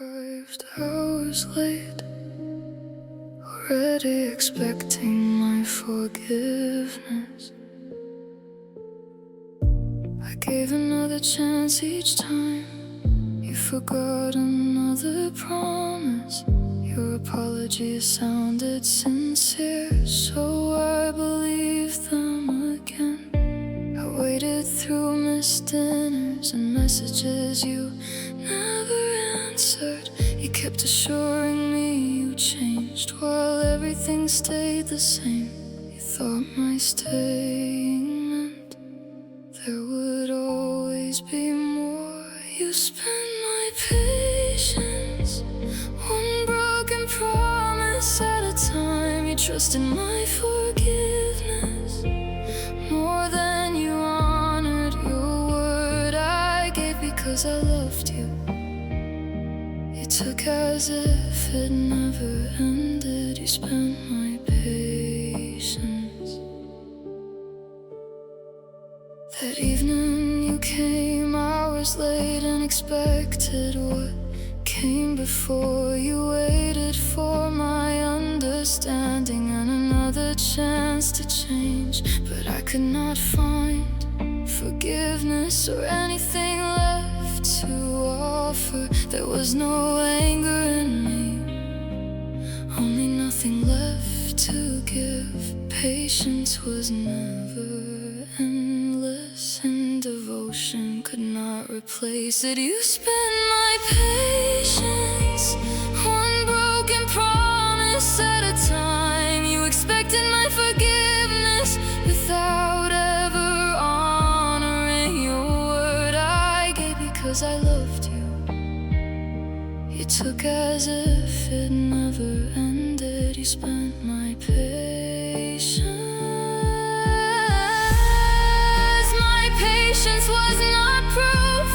Arrived hours late, already expecting my forgiveness. I gave another chance each time. You forgot another promise. Your apologies sounded sincere, so I believed them again. I waited through missed dinners and messages you never answered. You kept assuring me you changed while everything stayed the same. You thought my staying meant there would always be more. You spent my patience, one broken promise at a time. You trusted my forgiveness more than you honored your word I gave because I loved you. You took as if it never ended. You spent my patience. That evening you came hours late and expected what came before. You waited for my understanding and another chance to change, but I could not find forgiveness or anything left to offer. There was no anger in me, only nothing left to give. Patience was never endless, and devotion could not replace it. You spent my patience, one broken promise at a time. You expected my forgiveness without ever honoring your word I gave because I loved you. You took as if it never ended. You spent my patience. My patience was not proof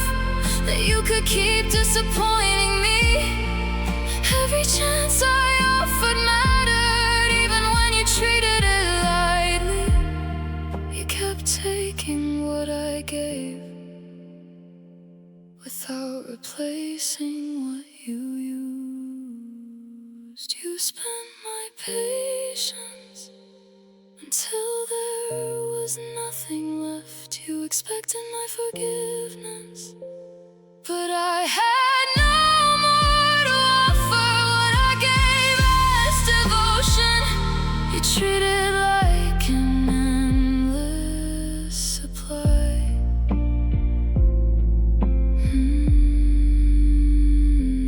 that you could keep disappointing me. Every chance I offered mattered, even when you treated it lightly. You kept taking what I gave without replacing what you used. You spent my patience until there was nothing left. You expected my forgiveness, but I had no more to offer. What I gave as devotion, you treated like an endless supply.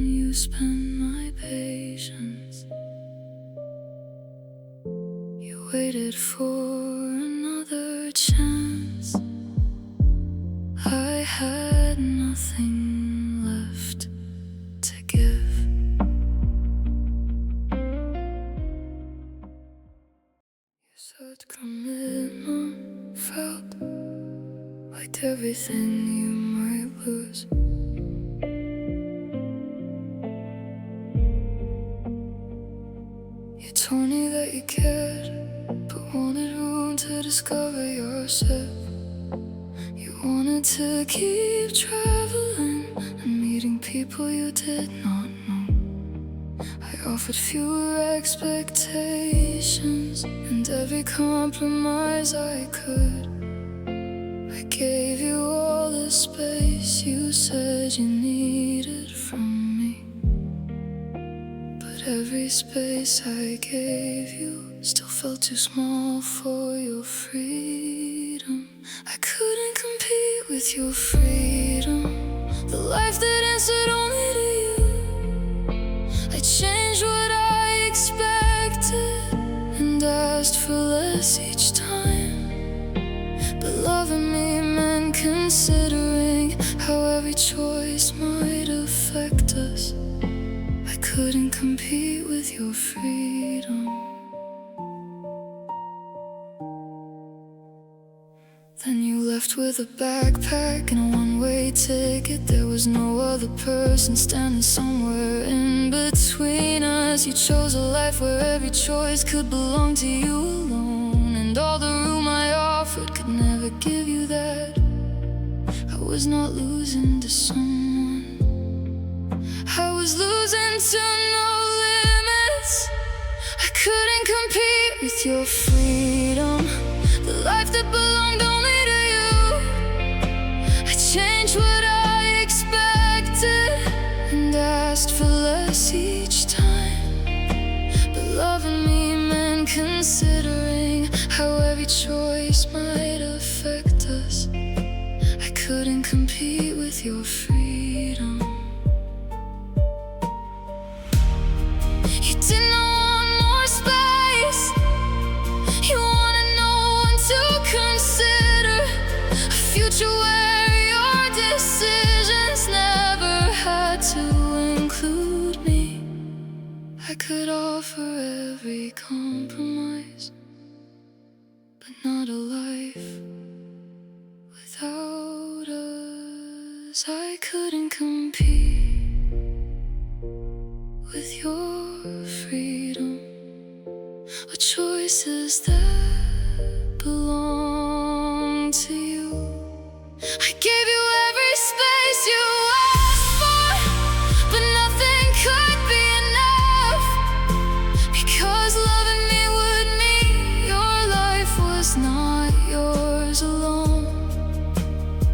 You spent my patience. You waited for another chance. I had nothing left to give. You said commitment felt like everything you might lose. You told me that you cared, but wanted room to discover yourself. You wanted to keep traveling and meeting people you did not know. I offered fewer expectations and every compromise I could. I gave you all the space you said you needed from me, but every space I gave you still felt too small for your freedom. I couldn't compete with your freedom, the life that answered only to you. I changed what I expected and asked for less each time, but loving me meant considering how every choice might affect us. I couldn't compete with your freedom. Then you left with a backpack and a one-way ticket. There was no other person standing somewhere in between us. You chose a life where every choice could belong to you alone, and all the room I offered could never give you that. I was not losing to someone, I was losing with your freedom, the life that belonged only to you. I changed what I expected and asked for less each time, but loving me meant considering how every choice might affect us. I couldn't compete with your freedom. You didn't want more space. You wanted no one to consider a future where your decisions never had to include me. I could offer every compromise, but not a life without us. I couldn't compete with your freedom, or choices that belong to you. I gave you every space you asked for, but nothing could be enough, because loving me would mean your life was not yours alone.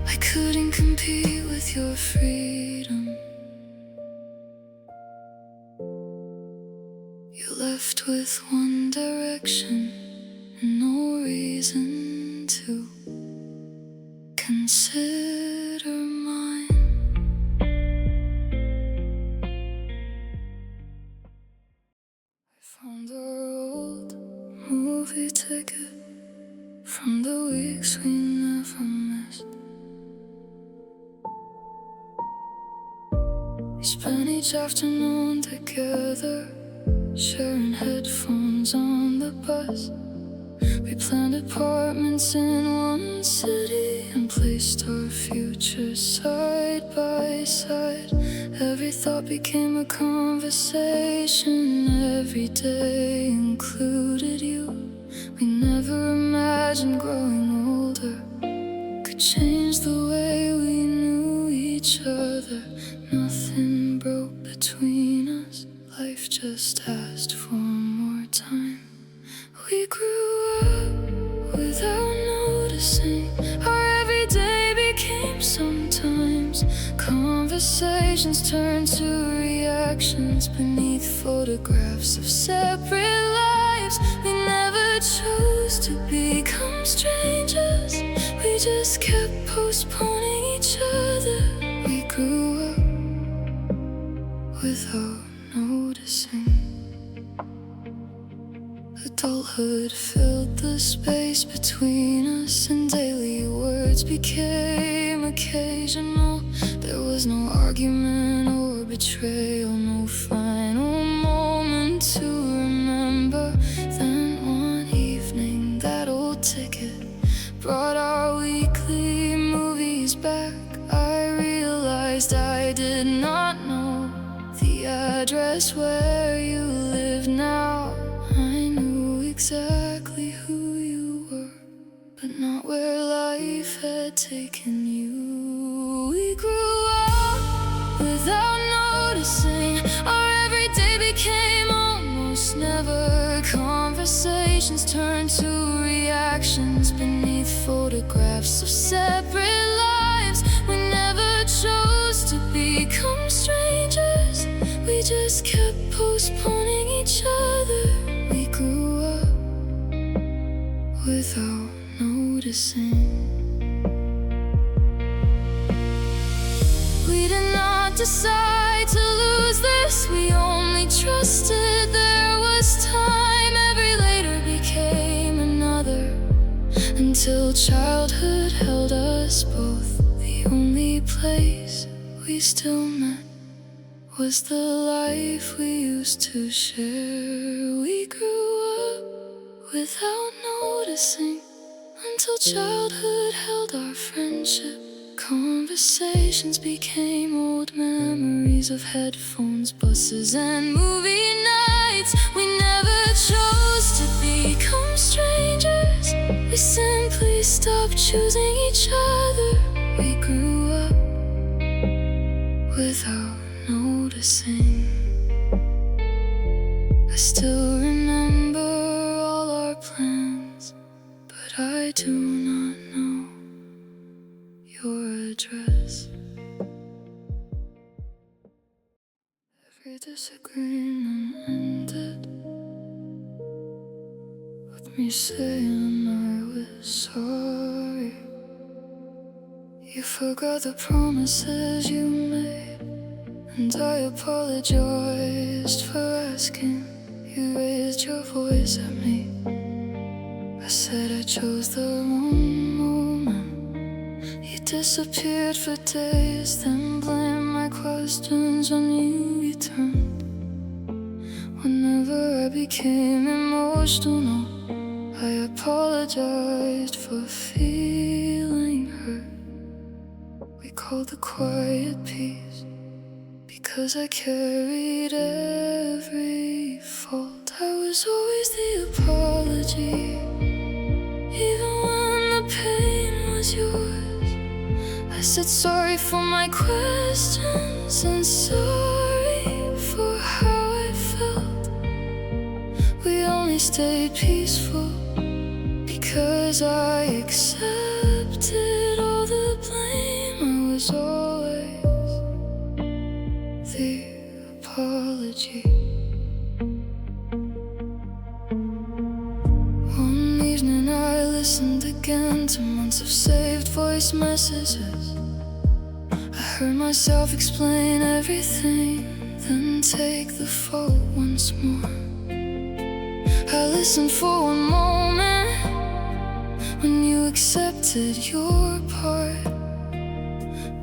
I couldn't compete with your freedom. You left with one direction and no reason to consider mine. I found our old movie ticket from the weeks we never missed. We spent each afternoon together, sharing headphones on the bus. We planned apartments in one city and placed our futures side by side. Every thought became a conversation. Every day included you. We never imagined growing older could change the way we knew each other. Nothing broke between us. Life just asked for more time. We grew up without noticing. Our everyday became sometimes conversations turned to reactions beneath photographs of separate lives. We never chose to become strangers. We just kept postponing each other. We grew up without noticing. Adulthood filled the space between us, and daily words became occasional. There was no argument or betrayal, no final moment to remember. Then one evening, that old ticket brought our weekly movies back. I realized I did not know the address where you live now. I knew exactly who you were, but not where life had taken you. We grew up without noticing. Our everyday became almost never. Conversations turned to reactions beneath photographs of separate lives. We never chose to become strangers. We just kept postponing each other. We grew up without noticing. We did not decide to lose this. We only trusted there was time. Every later became another, until childhood held us both. The only place we still met was the life we used to share. We grew up without noticing, until childhood held our friendship. Conversations became old memories of headphones, buses, and movie nights. We never chose to become strangers. We simply stopped choosing each other. We grew up without noticing. I still remember all our disagreement ended with me saying I was sorry. You forgot the promises you made, and I apologized for asking. You raised your voice at me. I said I chose the wrong moment. You disappeared for days, then blamed my questions on you returned. Whenever I became emotional, I apologized for feeling hurt. We called the quiet peace, because I carried every fault. I was always the apology, even when the pain was yours. I said sorry for my questions and sorry for how I felt. We only stayed peaceful because I accepted all the blame. I was always the apology. One evening I listened again to months of saved voice messages. I heard myself explain everything, then take the fault once more. I listened for one moment when you accepted your part,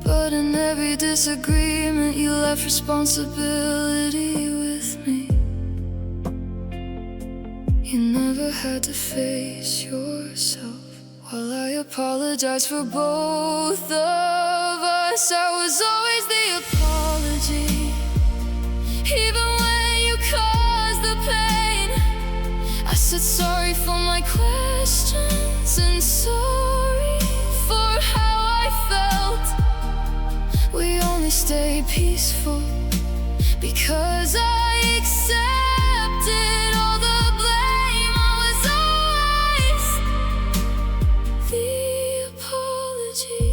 but in every disagreement you left responsibility with me. You never had to face yourself while I apologized for both of us. I was always the apology, even when you caused the pain. I said sorry for my questions and sorry for how I felt. We only stayed peaceful because I accepted all the blame. I was always the apology.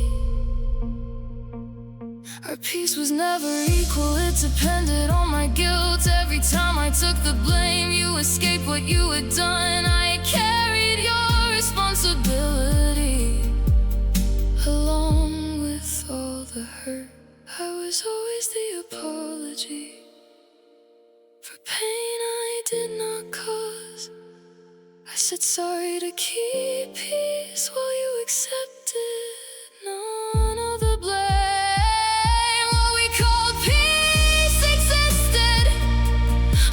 Our peace was never equal, it depended on my guilt. Every time I took the blame, you escaped what you had done. I carried your responsibility along with all the hurt. I was always the apology for pain I did not cause. I said sorry to keep peace while you accepted none of the blame. What we called peace existed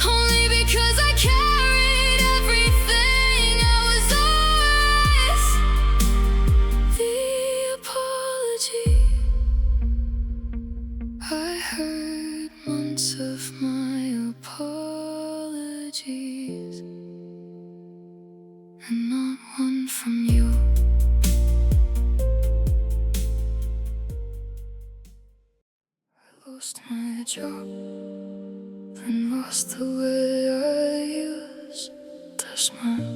only because I carried everything. I was always the apology. I heard months of my apologies, and not one from you. I lost my job, then lost the way I used to smile.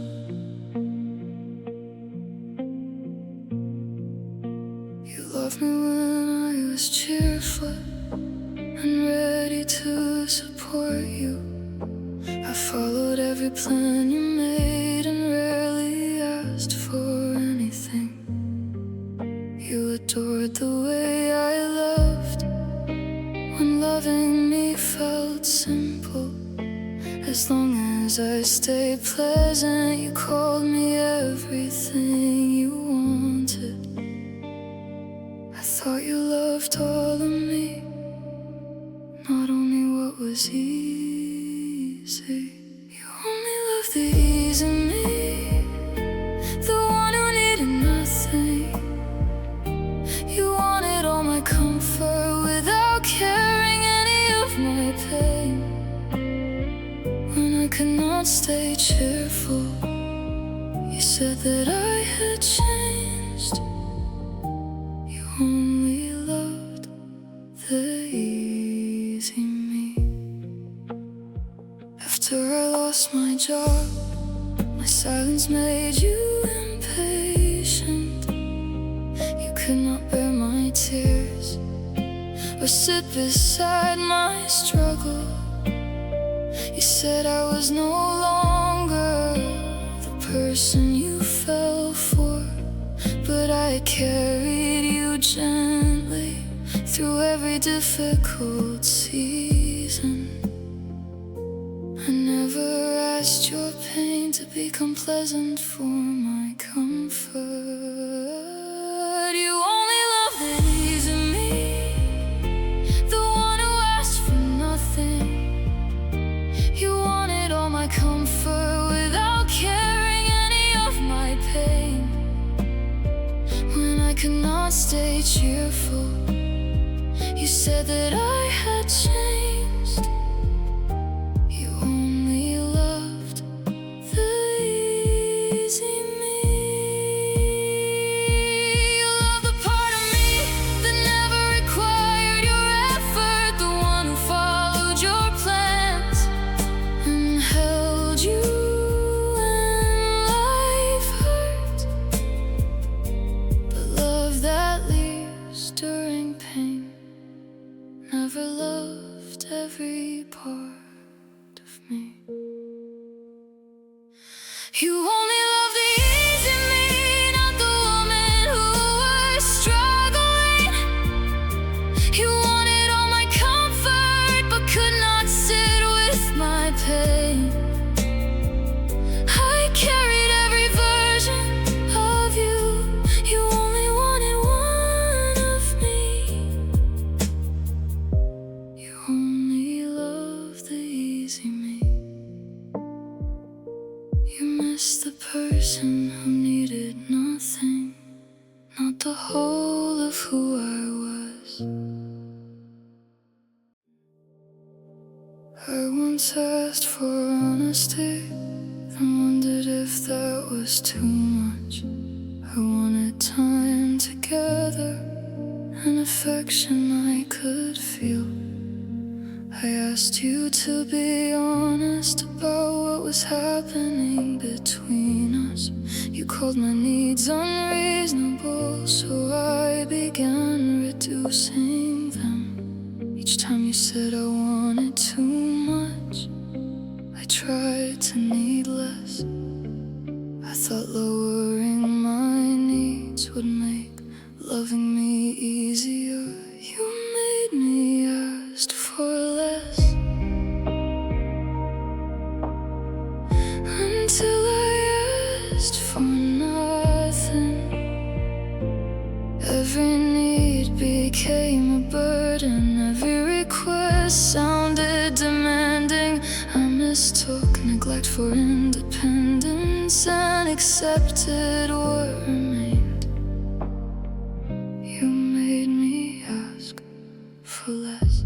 You loved me when I was cheerful and ready to support you. I followed every plan you made and rarely asked for anything. You adored the way I loved when loving me felt simple. As long as I stayed pleasant, you called me everything you wanted. I thought you loved all of me, not only what was easy. You only loved the easy me, the one who needed nothing. You wanted all my comfort without caring any of my pain. When I could not stay cheerful, you said that I had changed. You only loved the easy me. After I lost my job, my silence made you impatient. You could not bear my tears or sit beside my struggle. was no longer the person you fell for, but I carried you gently through every difficult season. I never asked your pain to become pleasant for my comfort. You only loved the easy me, the one who asked for nothing. You wanted all my comfort without caring any of my pain. When I could not stay cheerful, you said that I had changed. You only loved the easy me. You loved the part of me that never required your effort, the one who followed your plans and held you when life hurt. But love that leaves during pain never loved every part of me. You only loved the easy me, not the woman who was struggling. You wanted all my comfort, but could not sit with my pain. I carried every version of you. You only wanted one of me. You only loved the easy me. You missed the person who needed nothing, not the whole of who I was. I once asked for honesty and wondered if that was too much. I wanted time together and affection I could feel. I asked you to be honest about what was happening between us. You called my needs unreasonable, so I began reducing them. Each time you said I wanted too much, I tried to need less. I thought lowering my needs would make loving me easier. You made me ask for less, until I asked for nothing. Every need became a burden, every request sounded demanding. I mistook neglect for independence and accepted what remained. You made me ask for less.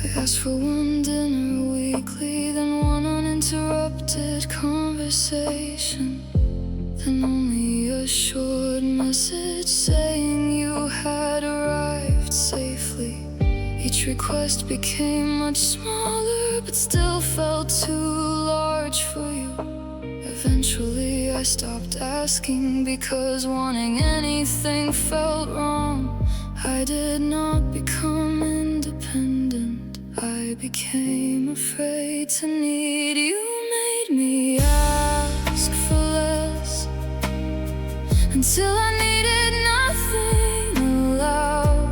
I asked for one dinner weekly, then one uninterrupted conversation, then only a short message saying you had arrived safely. Each request became much smaller, but still felt too large for you. Eventually I stopped asking because wanting anything felt wrong. I did not become independent, I became afraid to need. You made me ask for less, until I needed nothing allowed.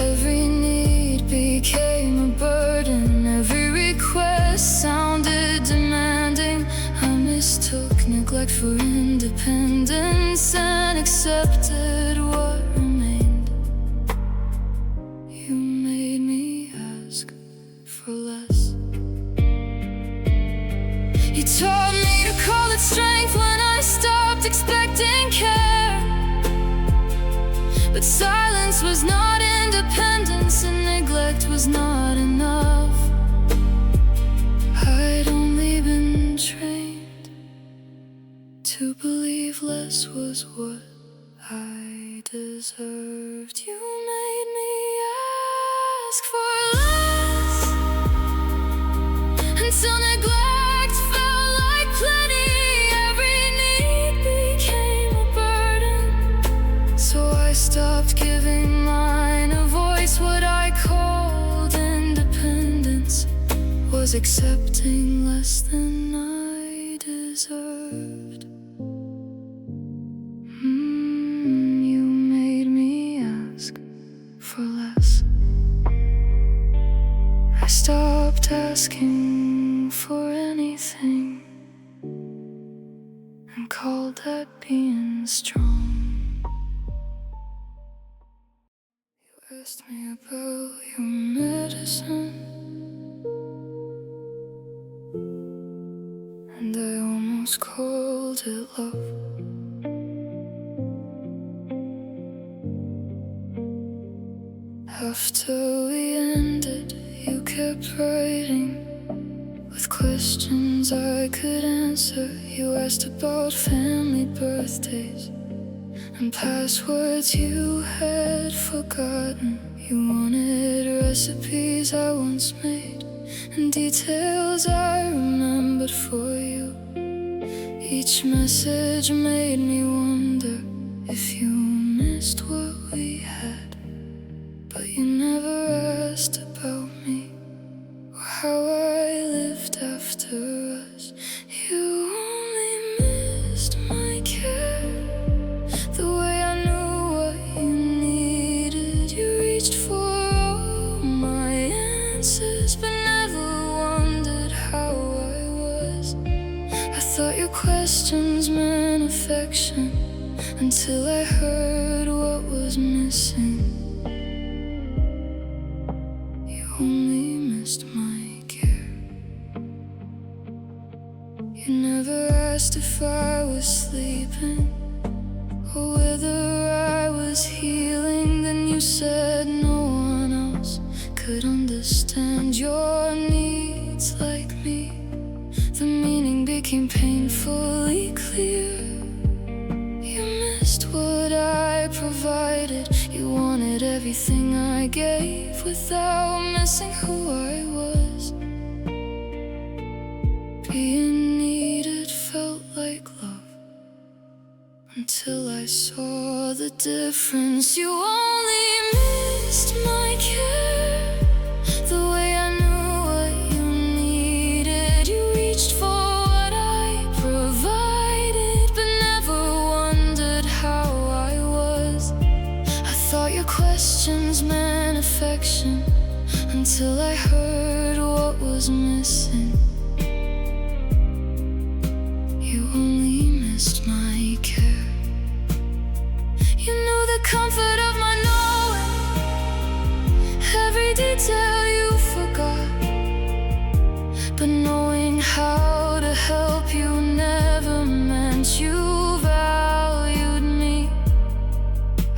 Every need became a burden, every request sounded demanding. I mistook neglect for independence and accepted what remained. You made me ask for less. You taught me to call it strength when I stopped expecting care. But silence was not independence, and neglect was not enough. I'd only been trained to believe less was what I deserved. You made me ask for less, until neglect felt like plenty. Every need became a burden, so I stopped giving mine a voice, what I call was accepting less than I deserved. You made me ask for less. I stopped asking for anything and called that being strong. You asked me about your medicine, and I almost called it love. After we ended, you kept writing with questions I could answer. You asked about family birthdays and passwords you had forgotten. You wanted recipes I once made and details I remembered for you. Each message made me wonder if you missed what we had, but you never asked about me or how I lived after us. You only missed my care, the way I knew what you needed. You reached for all my answers, but never wondered how I was. I thought your questions meant affection until I heard what was missing. You only missed my care. You never asked if I was sleeping or whether I was healing. Then you said no one else could understand your needs like me. The meaning became painfully clear. You missed what I provided. You wanted everything I gave without missing who I was. Being needed felt like love until I saw the difference. You only missed my care, the way I knew what you needed. You reached for what I provided, but never wondered how I was. I thought your questions meant affection until I heard what was missing. You only missed my care. You knew the comfort of my knowing, every detail you forgot, but knowing how to help you never meant you valued me.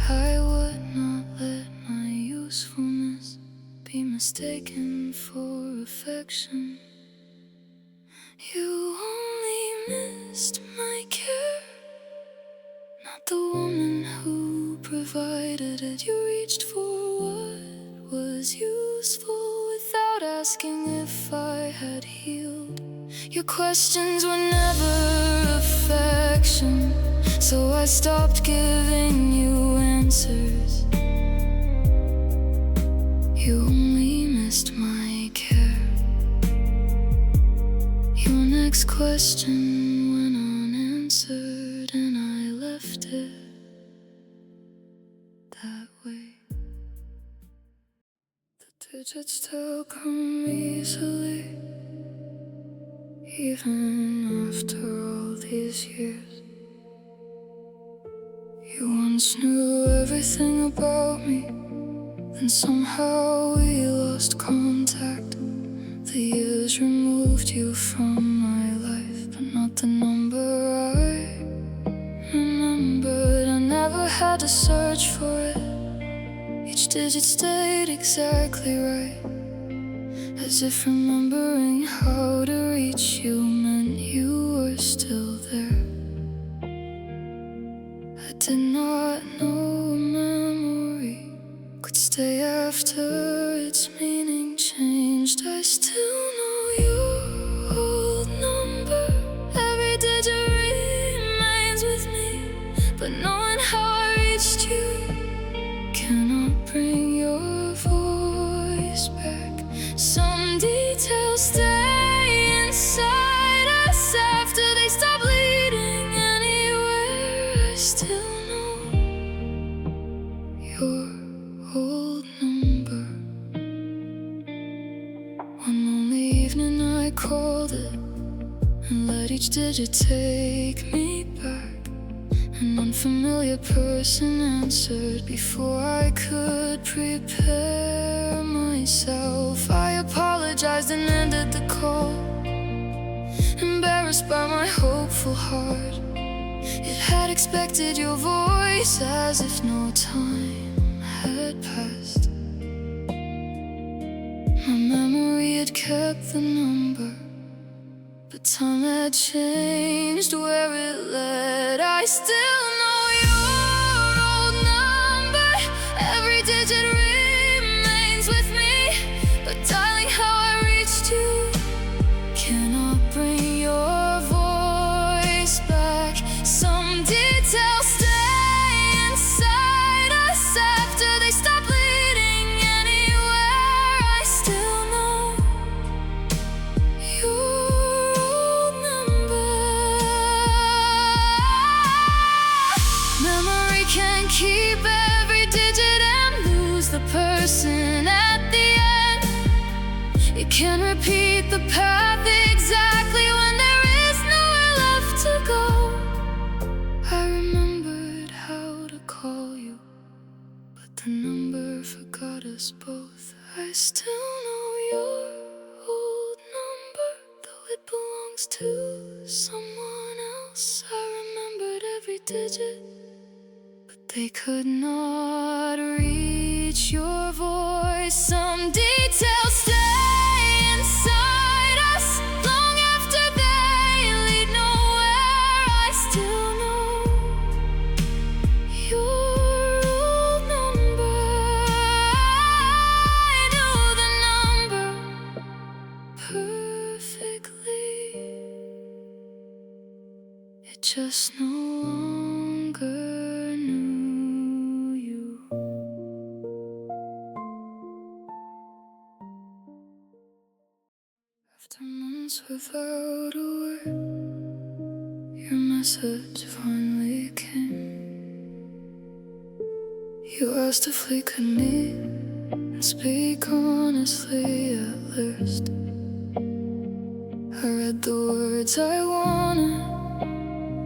I would not let my usefulness be mistaken for affection. You only missed my care, not the woman who provided it. You reached for what was useful without asking if I had healed. Your questions were never affection, so I stopped giving you answers. You only missed my care. Your next question went unanswered, and I left it that way. The digits still come easily, even after all these years. You once knew everything about me, then somehow we lost contact. The years removed you from my life, but not the number I remembered. I never had to search for it. Each digit stayed exactly right, as if remembering how to reach you meant you were still there. I did not know a memory could stay after its meaning changed. I still know your old number, every digit remains with me, but knowing how I reached you cannot bring your voice back. Some details stay your old number. One lonely evening I called it and let each digit take me back. An unfamiliar person answered before I could prepare myself. I apologized and ended the call, embarrassed by my hopeful heart. It had expected your voice as if no time had passed. My memory had kept the number, but time had changed where it led. I still know your old number. Every digit remains with me. But darling, how I reached you cannot bring your voice back. Some details stay inside us after they stop leading anywhere. I still know your memory can keep every digit and lose the person at the end. It can repeat the path exactly when there is nowhere left to go. I remembered how to call you, but the number forgot us both. I still know your old number, though it belongs to someone else. I remembered every digit, they could not reach your voice. Some details stay inside us long after they lead nowhere. I still know your old number. I knew the number perfectly. It just no longer knew. After months without a word, your message finally came. You asked if we could meet and speak honestly at last. I read the words I wanted,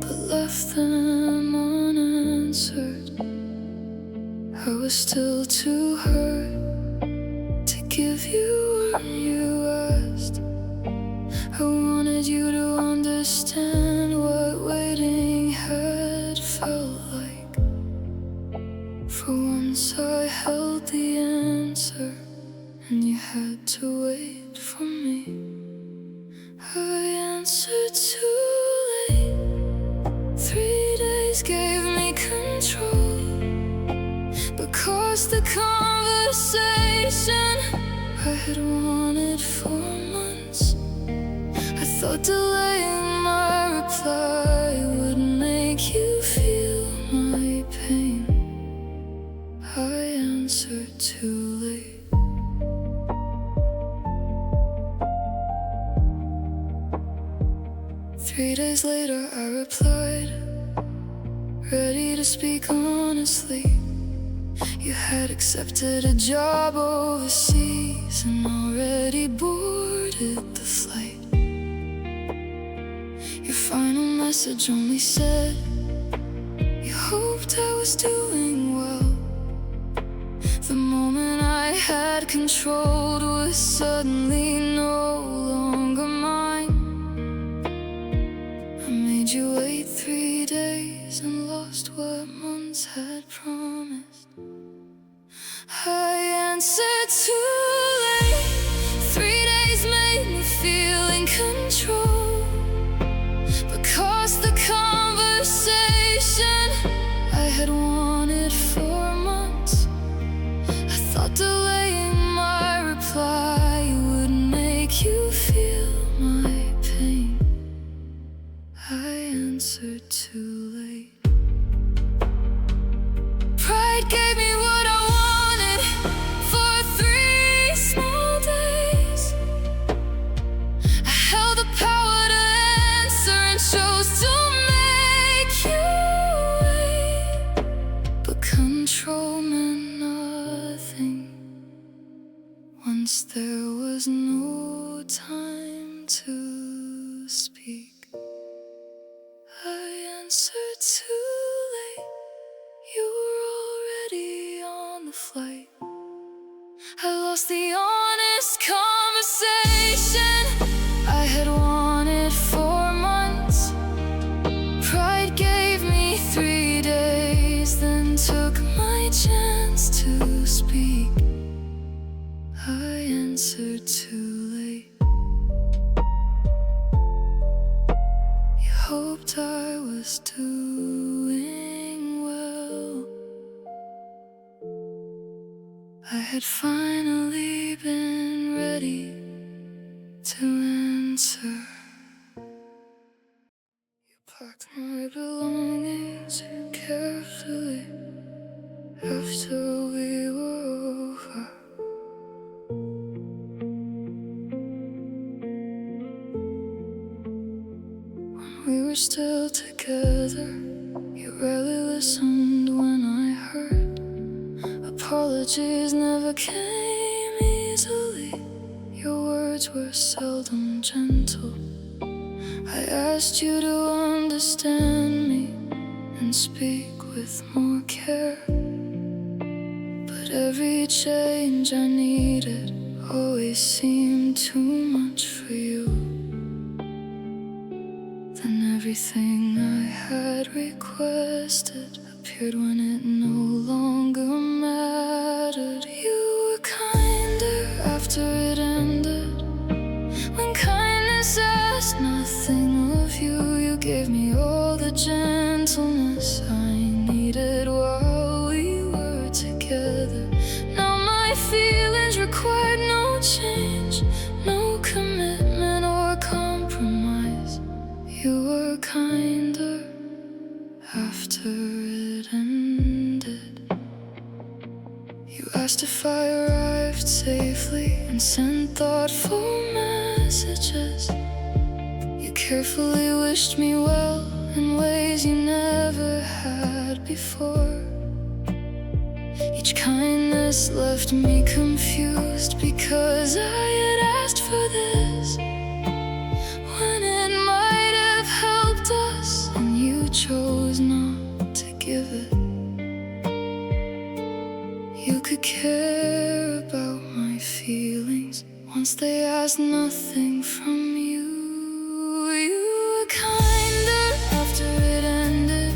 but left them unanswered. I was still too hurt to give you what you asked. I wanted you to understand what waiting had felt like. For once I held the answer, and you had to wait for me. I answered too late. 3 days gave me control, because the conversation I had wanted for months. I thought delaying my reply would make you feel my pain. I answered too late. Three days later I replied, ready to speak honestly. You had accepted a job overseas and already boarded the flight. Your final message only said you hoped I was doing well. The moment I had controlled was suddenly no longer mine. I made you wait 3 days and lost what months had promised. I answered too late. 3 days made me feel in control, because the conversation I had wanted for months. I thought delaying my reply would make you feel my pain. I answered too late. Pride gave me what I wanted for 3 small days. I held the power to answer and chose to make you wait. But control meant Once there was no time to speak, I answered too late. You were already on the flight. I lost the honest conversation I had wanted for months. Pride gave me 3 days, then took my chance to speak. I answered too late. You hoped I was doing well. I had finally been ready to answer. You packed my belongings carefully after we were over. We were still together. You rarely listened when I hurt. Apologies never came easily. Your words were seldom gentle. I asked you to understand me and speak with more care. But every change I needed always seemed too much for you. Then everything I had requested appeared when it no longer mattered. You were kinder after it ended. When kindness asked nothing of you, you gave me all the gentleness I needed while we were together. Now my feelings required no change, no commitment or compromise. You were kinder after it ended. You asked if I arrived safely and sent thoughtful messages. You carefully wished me well in ways you never had before. Each kindness left me confused because I had asked for this when it might have helped us, and you chose not to give it. You could care about my feelings once they asked nothing from you. You were kinder after it ended.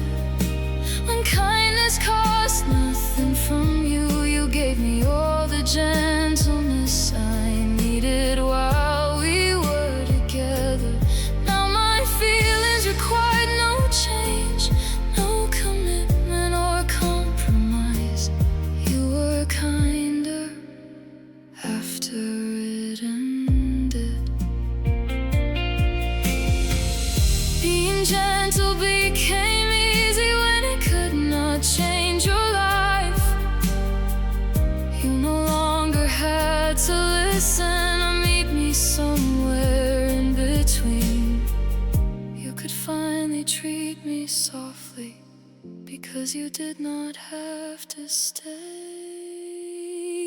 When kindness cost nothing from you, you gave me all the gentleness I needed while we were together. Now my feelings required no change, no commitment or compromise. You were kinder after it ended. Being gentle became easy when it could not change your life. You no longer had to listen or meet me somewhere in between. You could finally treat me softly because you did not have to stay.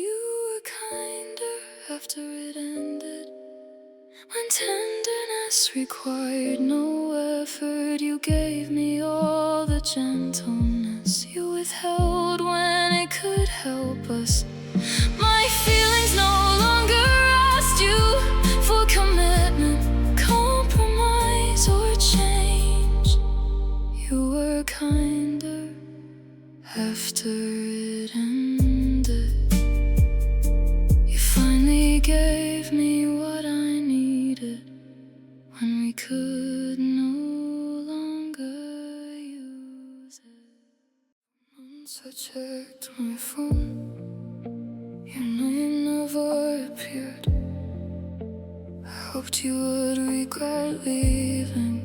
You were kinder after it ended. When tenderness required no effort, you gave me all the gentleness you withheld when it could help us. My feelings no longer asked you for commitment, compromise, or change. You were kinder after it ended. You finally gave me what I needed when we could no longer use it. Once I checked my phone, your name never appeared. I hoped you would regret leaving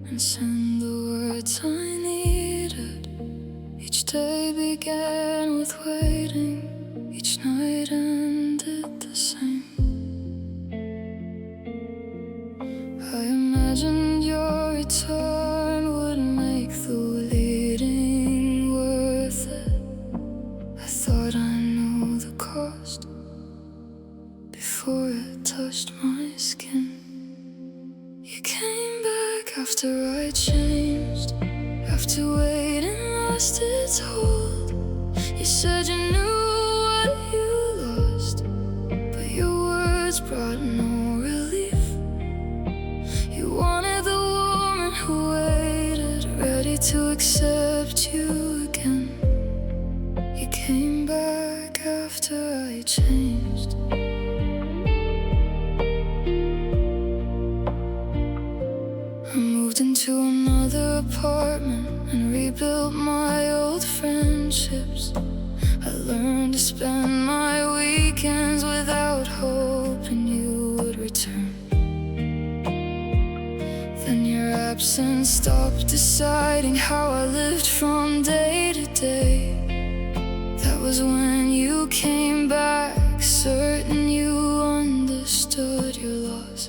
and send the words I needed. Each day began with waiting, each night ended the same. I imagined your return would make the waiting worth it. I thought I knew the cost. before it touched my skin. You came back after I changed, after waiting lost its hold. You said you knew what you lost, but your words brought no relief. You wanted the woman who waited, ready to accept you again. You came back after I changed. I moved into another apartment and rebuilt my old friendships. I learned to spend my weekends without hoping you would return. Then your absence stopped deciding how I lived from day to day. That was when you came back, certain you understood your loss.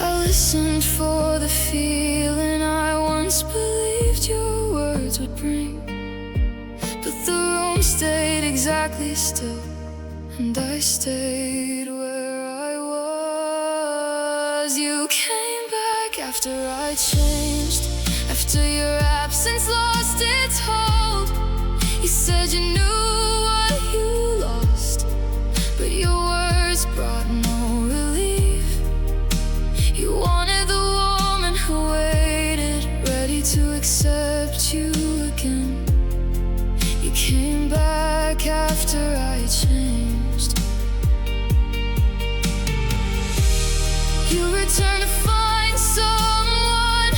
I listened for the feeling I once believed your words would bring, but the room stayed exactly still, and I stayed where I was. You came back after I changed, after your absence lost its hold. You said you knew what you lost, but your words brought no relief. You wanted the woman who waited, ready to accept you again. You came back after I changed. You returned to find someone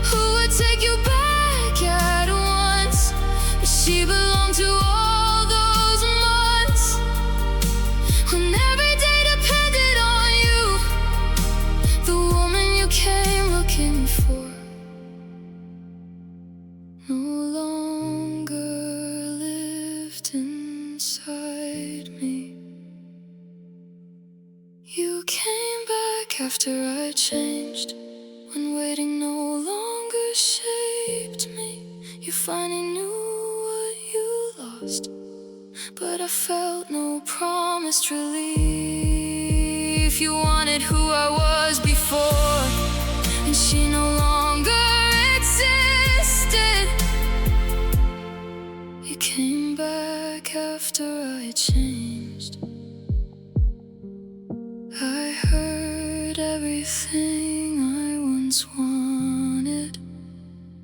who would take you back at once, but she belonged to all those months when every day depended on you. The woman you came looking for no longer lived inside me. You came back after I changed, when waiting no longer shaped me. You finally knew what you lost, but I felt no promised relief. You wanted who I was before, and she no longer existed. You came back after I changed. I heard everything I once wanted,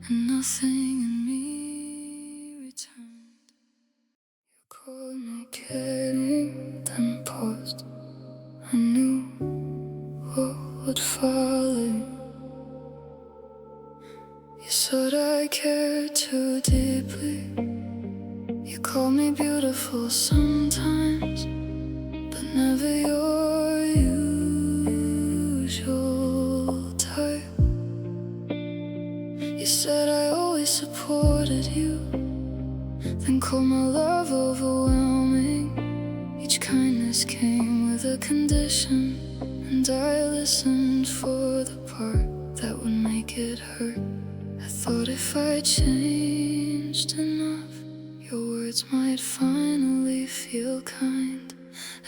and nothing in me returned. You called me kidding, then paused. I knew what would follow. You said I cared too deeply. You called me beautiful sometimes, but never your usual type. You said I always supported you, then called my love overwhelming. Each kindness came with a condition, and I listened for the part that would make it hurt. I thought if I changed enough, your words might finally feel kind.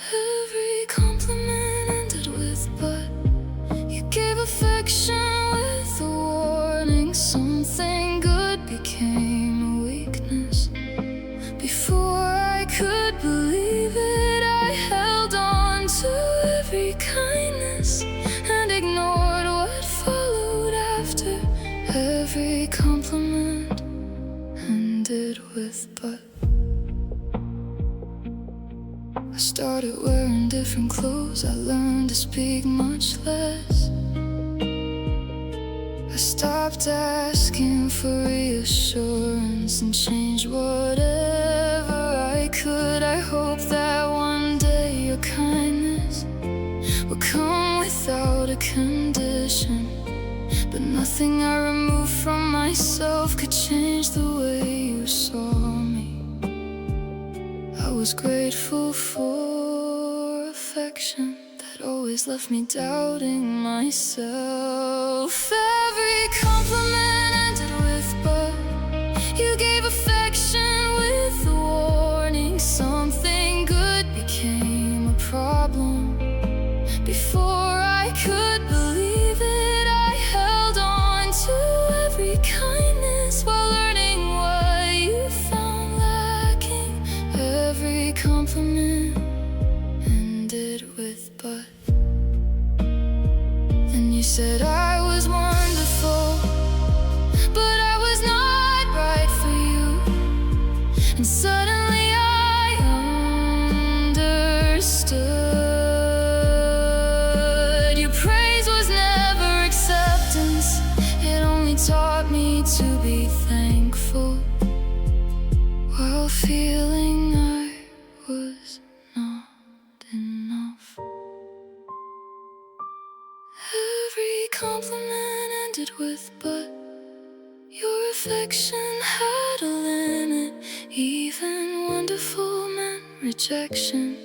Every compliment ended with but. You gave affection with a warning. Something good became a weakness. Before I could believe it, I held on to every kindness and ignored what followed after. Every compliment ended with but. I started wearing different clothes, I learned to speak much less. I stopped asking for reassurance and changed whatever I could. I hope that one day your kindness will come without a condition, but nothing I removed from myself could change the way you saw me. I was grateful for affection that always left me doubting myself. Every compliment ended with but. You gave affection with a warning. Something good and suddenly I understood. Your praise was never acceptance, it only taught me to be thankful, while feeling I was not enough. Every compliment ended with "but". Your affection had a limit, even wonderful meant rejection.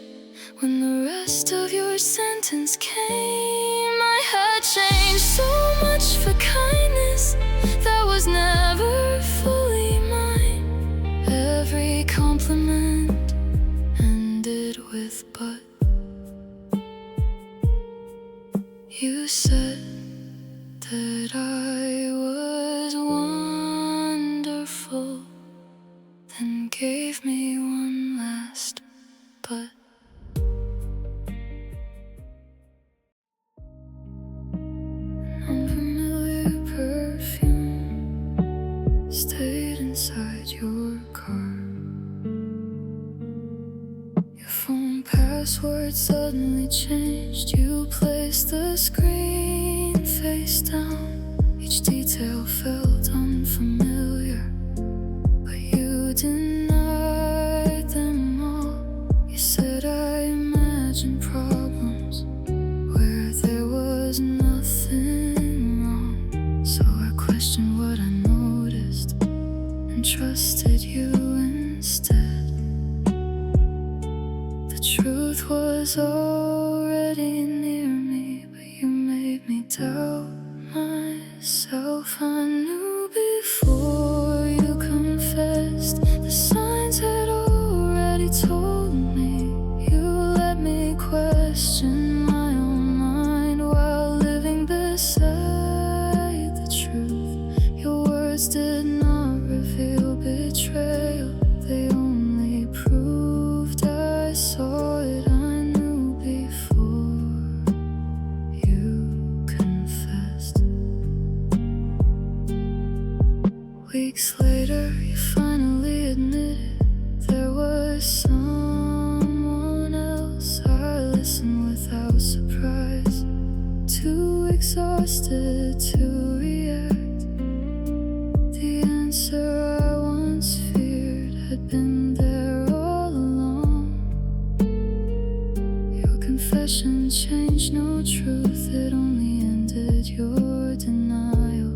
When the rest of your sentence came, I had changed so much for kindness that was never fully mine. Every compliment ended with "but". You said that I was wonderful, then gave me one last "but". Unfamiliar perfume stayed inside your car. Your phone password suddenly changed. You placed the screen face down. Each detail felt unfamiliar, but you denied them all. You said I imagined problems where there was nothing wrong. So I questioned what I noticed and trusted you instead. The truth was already near me, but you made me doubt myself. I knew before you confessed, the signs had already told me. You let me question my own mind while living beside the truth. Your words did not reveal betrayal, they only proved I saw it. I knew before you confessed. Weeks later, you finally admitted there was someone else. I listened without surprise, too exhausted to react. The answer I once feared had been there all along. Your confession changed no truth, it only ended your denial.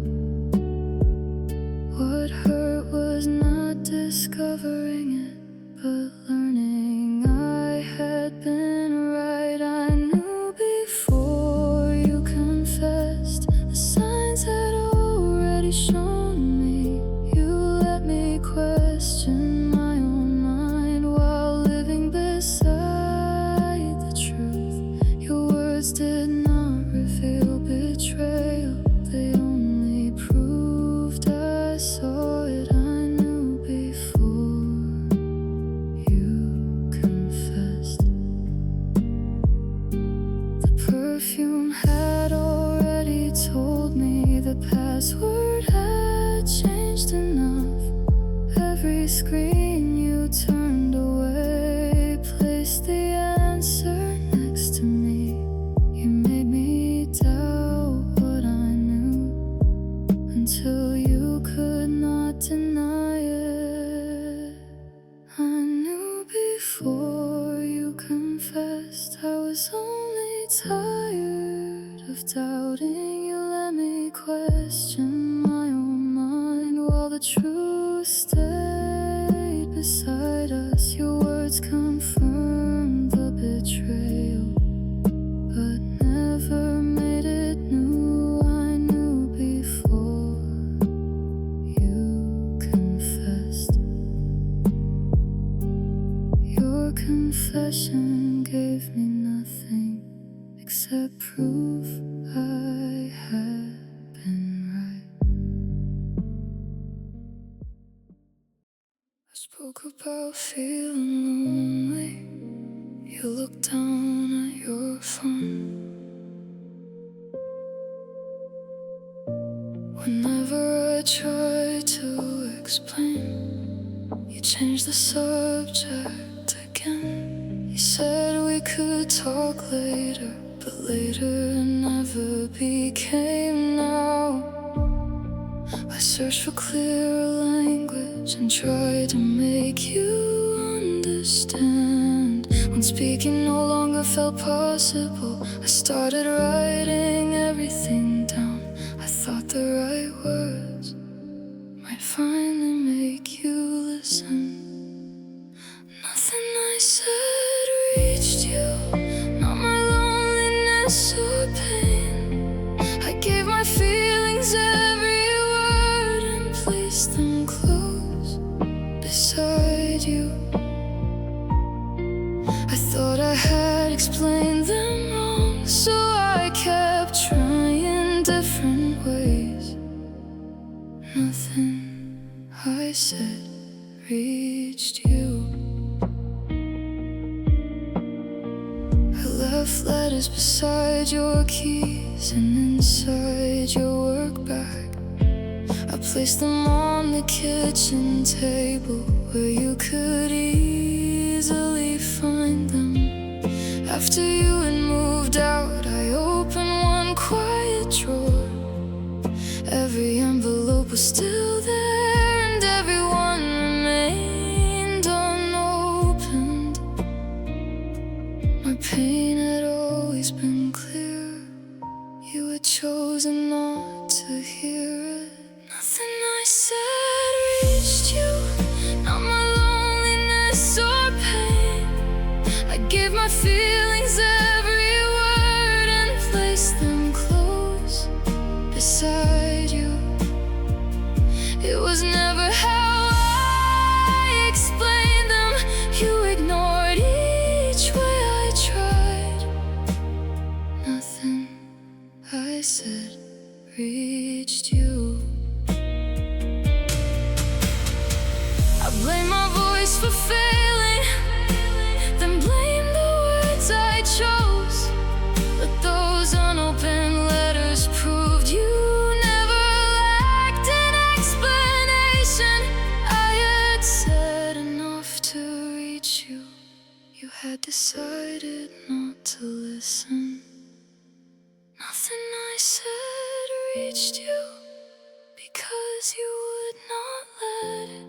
What hurt was not discovering it, but learning I had been right. I knew before you confessed, the signs had already shown me. You let me question my own mind while living beside the truth. Your words did not reveal betrayal, they only proved I saw it. I knew before you confessed. The perfume had already told me the password had changed enough. Every screen you turned away placed the answer next to me. You made me doubt what I knew until you could not deny it. I knew before you confessed, I was only tired of doubting. You let me question my own mind while the truth stayed beside us. Your words confirmed the betrayal, but never made it new. I knew before you confessed. Your confession gave me nothing except proof I had been right. I spoke about feeling lonely. You looked down at your phone. Whenever I tried to explain, You changed the subject again. You said we could talk later, but later never became now. I searched for clearer language and tried to make you understand. When speaking no longer felt possible, I started writing everything down. I thought the right words might finally make you listen. Nothing I said reached you, not my loneliness or pain. I gave my feelings every word and placed them close beside you. I thought I had explained them wrong, so I kept trying different ways. Nothing I said reached you. I left letters beside your keys and inside your work bag. I placed them on the kitchen table where you could easily find them. After you had moved out, I opened one quiet drawer. Every envelope was still there and everyone remained unopened. My pain had always been clear. You had chosen not to hear it. Nothing I said reached you, not my loneliness or pain. I gave my feelings every word and placed them close beside you. It was never how I explained them. You ignored each way I tried. Nothing I said reached you. I blame my voice for failing, then blame the words I chose. But those unopened letters proved you never lacked an explanation. I had said enough to reach you. You had decided not to listen. Nothing I said reached you because you would not let it.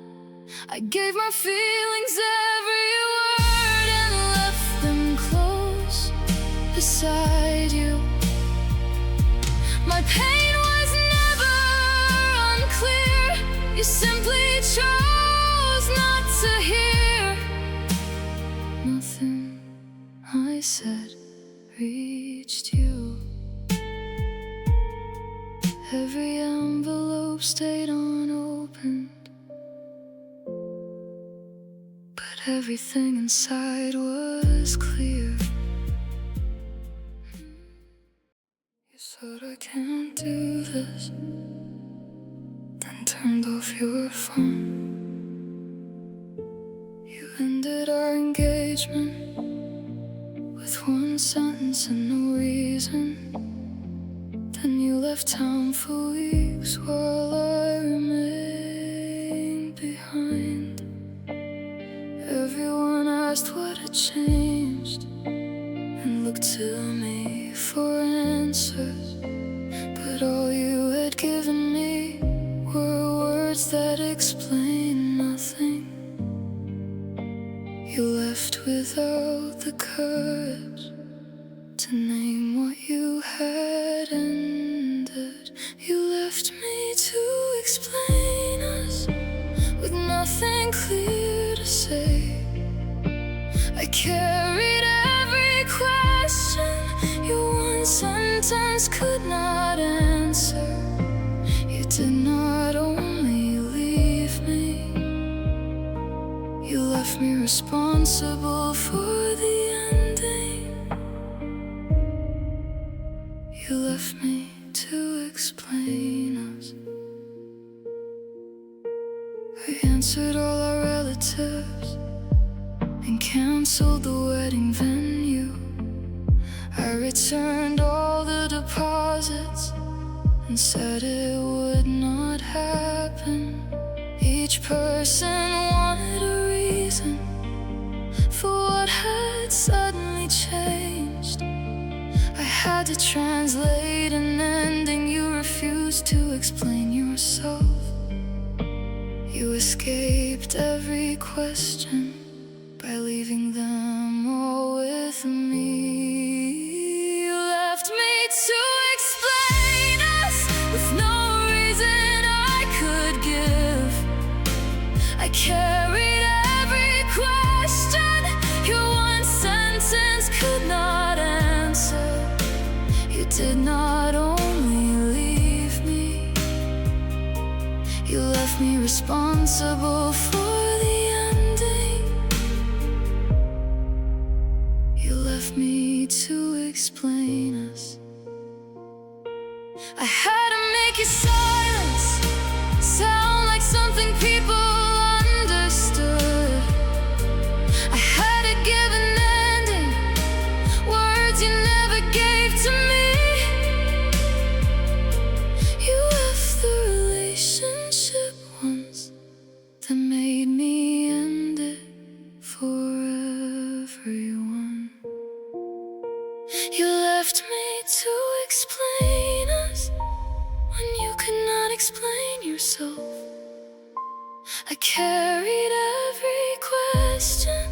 I gave my feelings every word and left them close beside you. My pain was never unclear. You simply chose not to hear. Nothing I said reached you. Every envelope stayed unopened, but everything inside was clear. You said I can't do this, then turned off your phone. You ended our engagement with one sentence and no reason. Then you left town for weeks while I remained behind. Everyone asked what had changed and looked to me for answers, but all you had given me were words that explained nothing. You left without the courage to name what you had ended. You left me to explain us with nothing clear to say. I carried every question your one sentence could not answer. You did not only leave me, you left me responsible for the ending. You left me to explain us. I answered all our relatives and canceled the wedding venue. I returned all the deposits and said it would not happen. each person wanted a reason for what had suddenly changed. I had to translate an ending. You refused to explain yourself. You escaped every question by leaving them all with me. You left me to explain us with no reason I could give. I carried every question your one sentence could not answer. You did not only leave me, you left me responsible for the ending. You left me to explain us. I had to make your silence sound like something people understood. I had to give an ending, words you never gave to me. You left the relationship once that made me end it for everyone. You left me to explain us when you could not explain yourself. I carried every question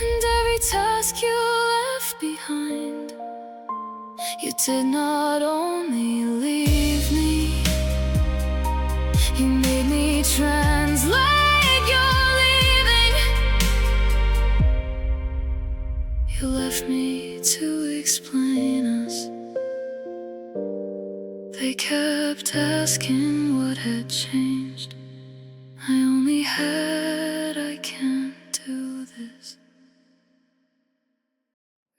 and every task you left behind. You did not only leave me, you made me translate your leaving. You left me to explain us. They kept asking what had changed. I only had, I can't do this.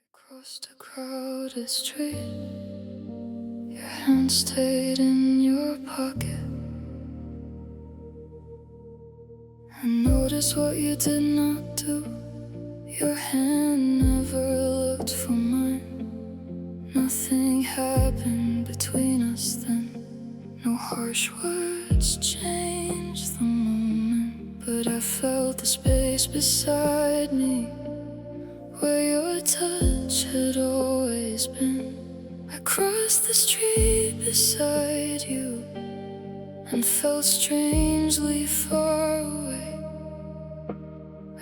We crossed a crowded street. Your hand stayed in your pocket. I noticed what you did not do. Your hand never looked for mine. Nothing happened between us then. No harsh words changed the moment, but I felt the space beside me where your touch had always been. I crossed the street beside you and felt strangely far away.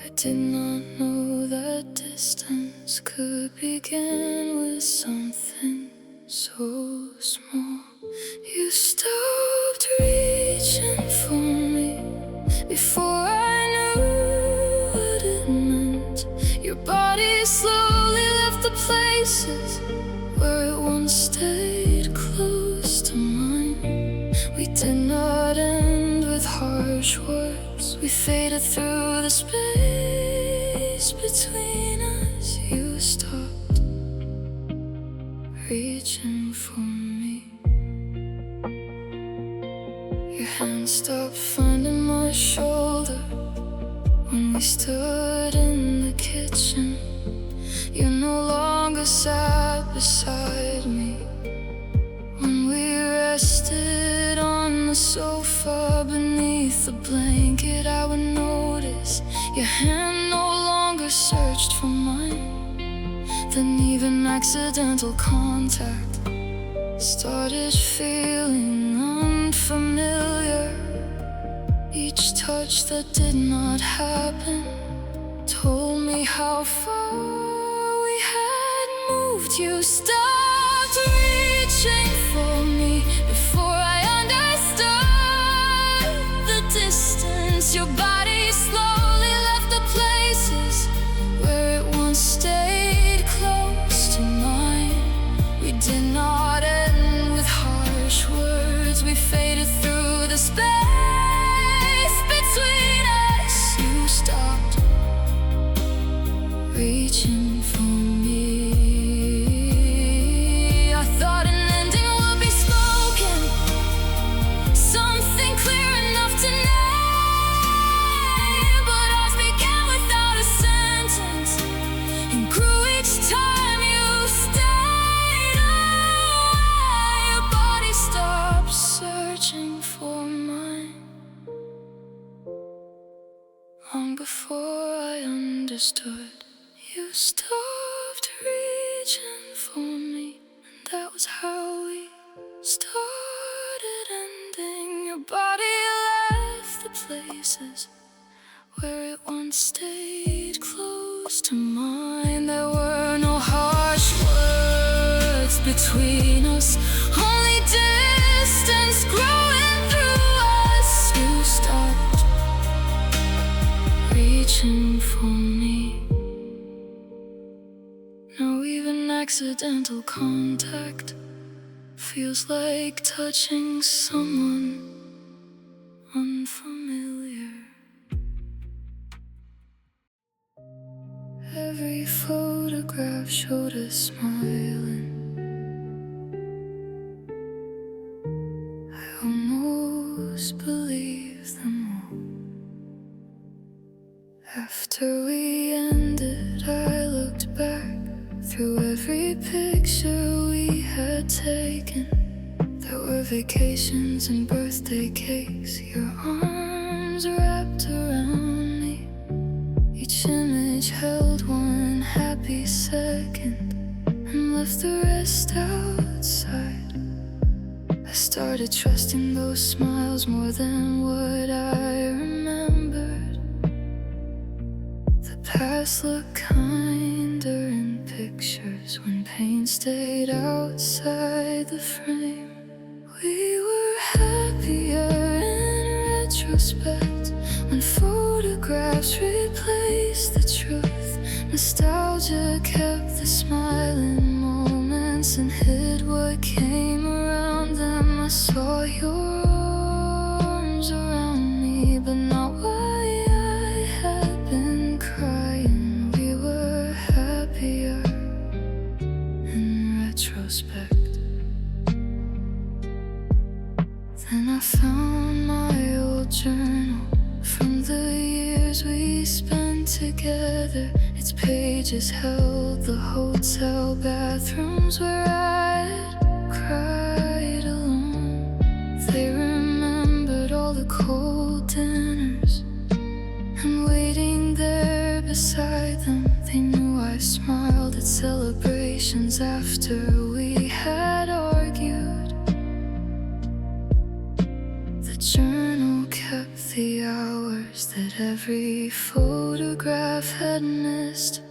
I did not know that distance could begin with something so small. You stopped reaching for me before I knew what it meant. Your body slowly left the places where it once stayed close to mine. We did not end with harsh words. We faded through the space between us. You stopped reaching for me. Your hand stopped finding my shoulder when we stood in the kitchen. You no longer sat beside me when we rested on the sofa beneath the blanket. I would notice your hand no longer searched for mine. Then even accidental contact started feeling unfamiliar. Each touch that did not happen told me how far we had moved. You stopped reaching for me before I understood the distance. Your body slowly left the places where it once stayed close to mine. We did not end with harsh words. We faded through the space between us. You stopped reaching for me. I thought an ending would be spoken, something clear enough to understood. You stopped reaching for me, and that was how we started ending. Your body left the places where it once stayed close to mine. There were no harsh words between us, only distance growing through us. You stopped reaching for me. Now even accidental contact feels like touching someone unfamiliar. Every photograph showed us smiling. I almost believed them all. After we ended, I looked back through every picture we had taken. There were vacations and birthday cakes, your arms wrapped around me. Each image held one happy second and left the rest outside. I started trusting those smiles more than what I remembered. The past looked kinder in pictures when pain stayed outside the frame. We were happier in retrospect when photographs replaced the truth. Nostalgia kept the smiling moments and hid what came around them. I saw your arms around me, but not why I had been crying. We were happier in retrospect. Then I found my old journal from the years we spent together. Its pages held the hotel bathrooms where I'd cried alone. They remembered all the cold dinners and waiting there beside them. They knew I smiled at celebrations after we had argued. The journal kept the hours that every photograph had missed.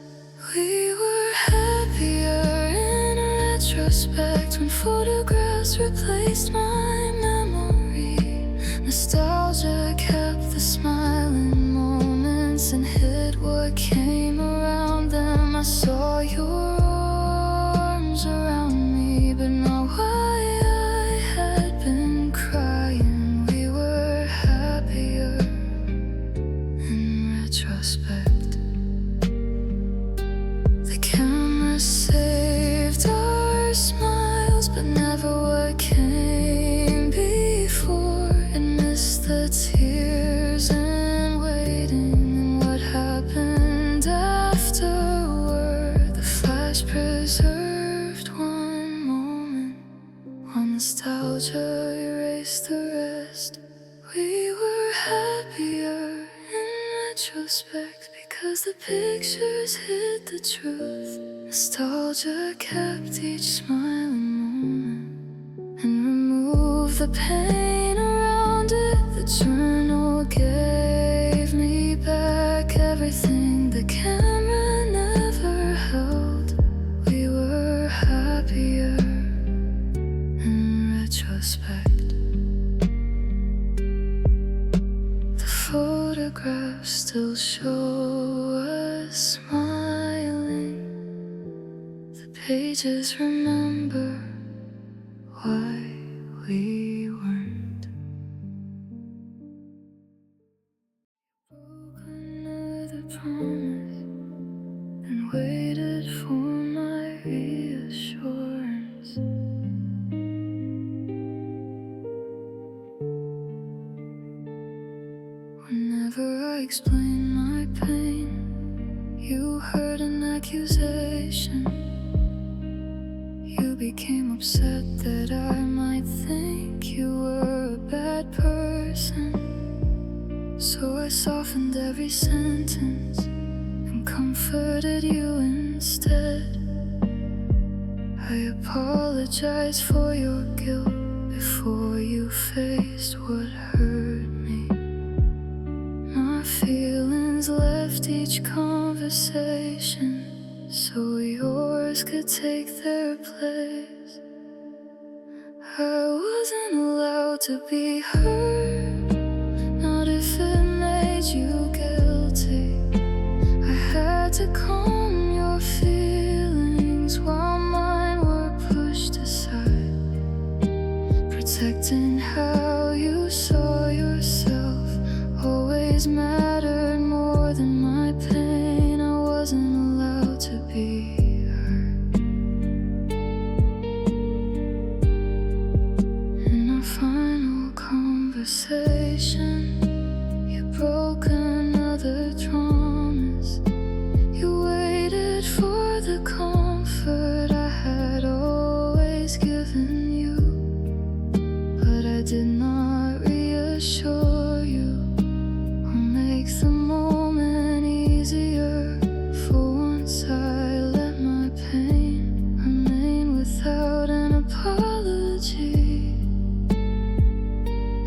We were happier in retrospect when photographs replaced my memory. Nostalgia kept the smiling moments and hid what came around them. I saw your arms around me, but not why I had been crying. We were happier in retrospect. The camera saved our smiles, but never what came before. It missed the tears and waiting and what happened afterward. The flash preserved one moment, while nostalgia erased the rest. We were happier in retrospect because the pictures hid the truth. Nostalgia kept each smiling moment and removed the pain around it. The journal gave me back everything the camera never held. We were happier in retrospect. The photographs still show us smiling. The pages remember why we weren't. Broke another promise and waited for my reassurance. Whenever I explained my pain, you heard an accusation. You became upset that I might think you were a bad person. So I softened every sentence and comforted you instead. I apologize for your guilt before you faced what hurt me. My feelings left each conversation so yours could take their place. I wasn't allowed to be hurt, not if it made you guilty. I had to calm your feelings while mine were pushed aside. Protecting how you saw yourself always mattered more than my pain. I wasn't allowed to be hurt. In our final conversation, you broke another promise. You waited for the comfort I had always given you, but I did not reassure you or make the moment easier. For once I let my pain remain without an apology.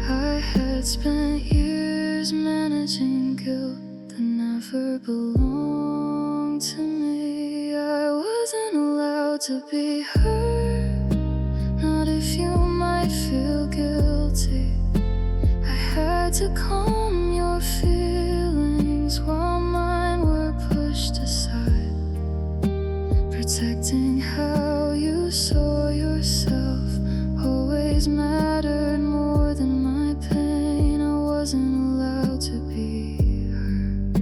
I had spent years managing guilt that never belonged to me. I wasn't allowed to be hurt, not if you might feel guilty. I had to calm your feelings while mine were pushed aside. Protecting how you saw yourself always mattered more than my pain. I wasn't allowed to be hurt.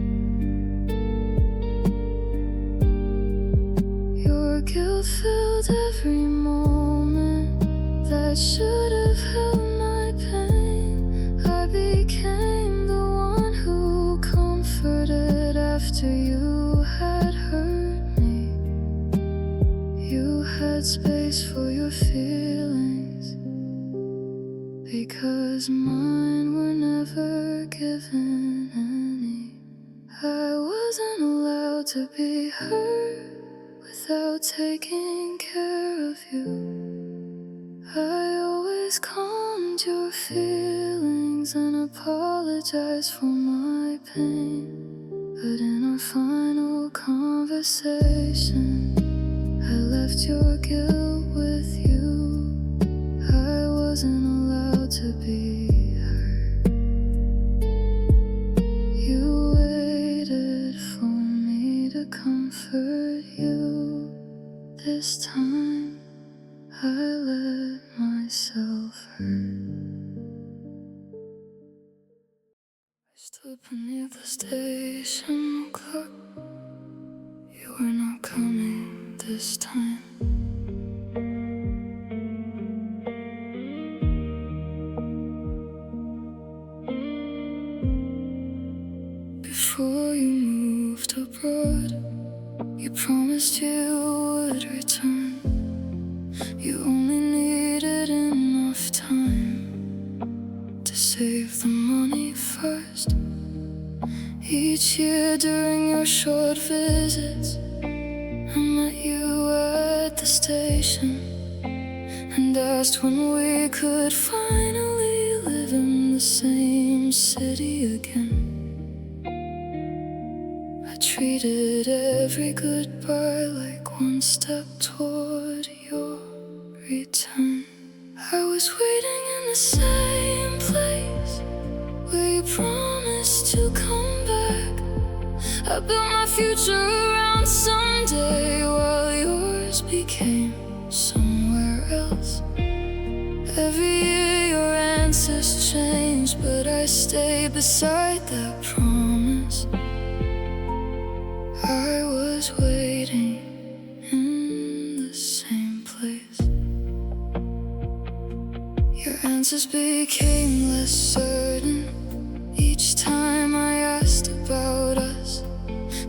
Your guilt filled every moment that should have held my pain. I became the one who comforted after you had hurt me. You had space for your feelings because mine were never given any. I wasn't allowed to be hurt without taking care of you. I always calmed your feelings and apologized for my pain. But in our final conversation, I left your guilt with you. I wasn't allowed to be hurt. You waited for me to comfort you. This time I let myself hurt. I stood beneath the station clock. You were not coming this time. Before you moved abroad, you promised you would return. You only needed enough time to save the money first. Each year during your short visits, I met you at the station and asked when we could finally live in the same city again. I treated every goodbye like one step toward your return. I was waiting in the same place where you promised to come back. I built my future around someday while yours became somewhere else. Every year your answers changed, but I stayed beside that promise. I was waiting in the same place. Your answers became less certain each time I asked about us.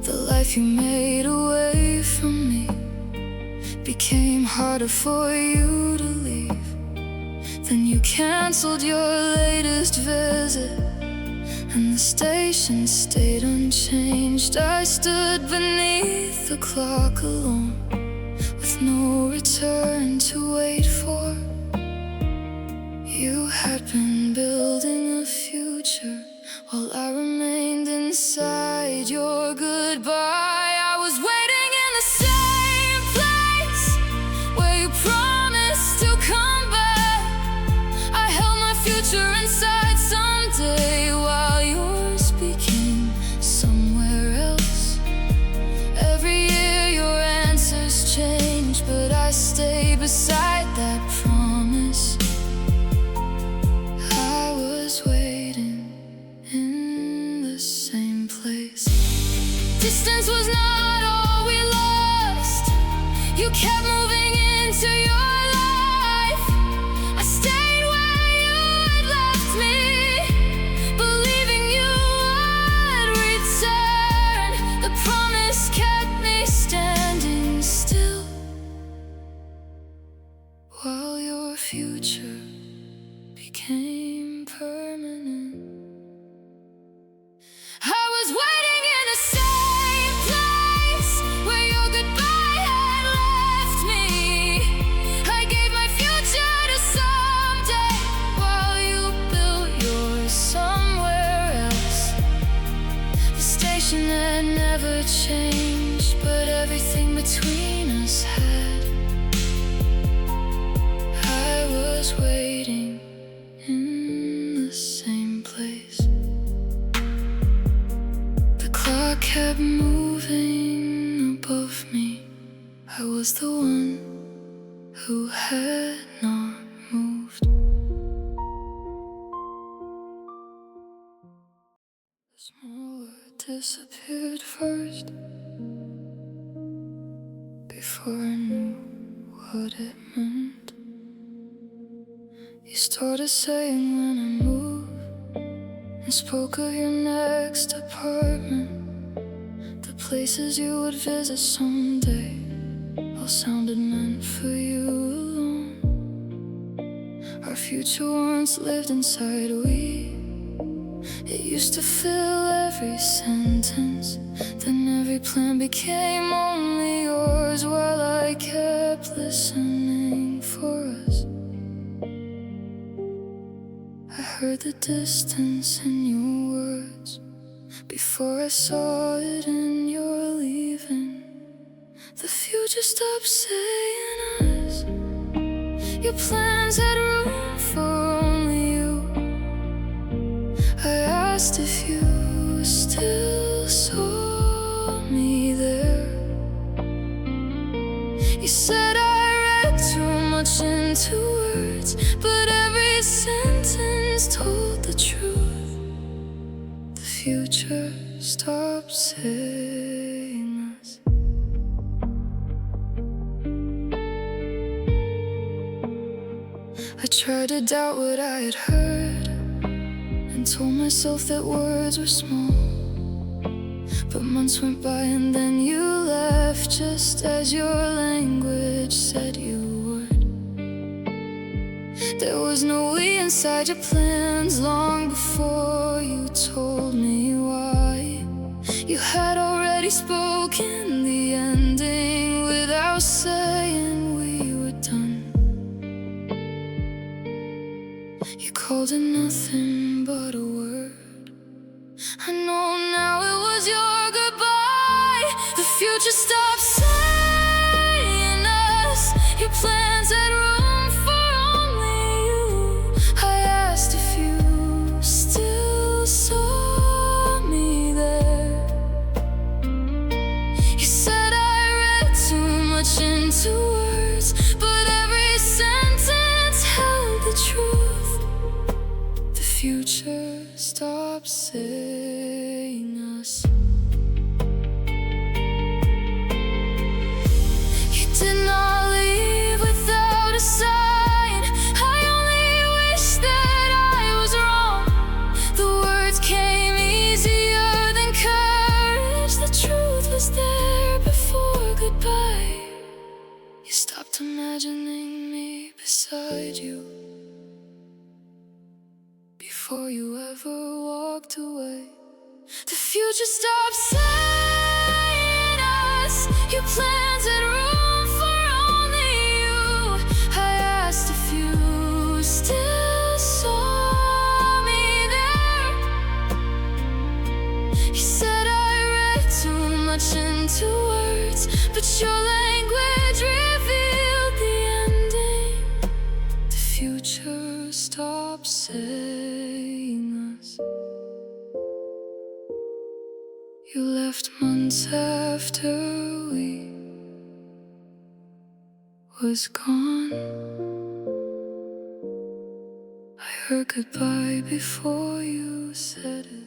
The life you made away from me became harder for you to leave. Then you canceled your latest visit and the station stayed unchanged. I stood beneath the clock alone, with no return to wait for. You had been building a future while I remained inside your goodbye. I was waiting in the same place where you promised to come back. I held my future inside someday while yours became somewhere else. Every year your answers change, but I stay beside that promise. I was waiting in the same place. Distance was not all we lost. You kept moving into your life. I stayed where you had left me, believing you would return. The promise kept me standing still while your future became permanent. I was waiting in the same place where your goodbye had left me. I gave my future to someday while you built yours somewhere else. The station had never changed, but everything between us had. I was waiting in the same place. The clock kept moving above me. I was the one who had not moved. The small word disappeared first, before I knew what it meant. You started saying when I moved, and spoke of your next apartment, the places you would visit someday. All sounded meant for you alone. Our future once lived inside it used to fill every sentence. Then every plan became only yours, while I kept listening for us. I heard the distance in your words before I saw it in your leaving. The future stopped saying us. Your plans had room for only you. I asked if you still saw me there. You said I read too much into words, but every sentence told the truth. The future stopped saying us. I tried to doubt what I had heard, and told myself that words were small. But months went by and then you left, just as your language said you would. There was no we inside your plans long before you told me why. You had already spoken the ending without saying we were done. You called it nothing but a word. I know now it was your goodbye. The future stopped saying us. Your plans had room for only you. I asked if you still saw me there. You said I read too much into words, but every sentence held the truth. The future stopped saying us. You did not leave without a sign. I only wish that I was wrong. The words came easier than courage. The truth was there before goodbye. You stopped imagining me beside you before before you ever walked away. The future stopped saying us. You planted room for only you. I asked if you still saw me there. You said I read too much into words, but your language revealed the ending. The future stopped saying us. You left months after we was gone. I heard goodbye before you said it.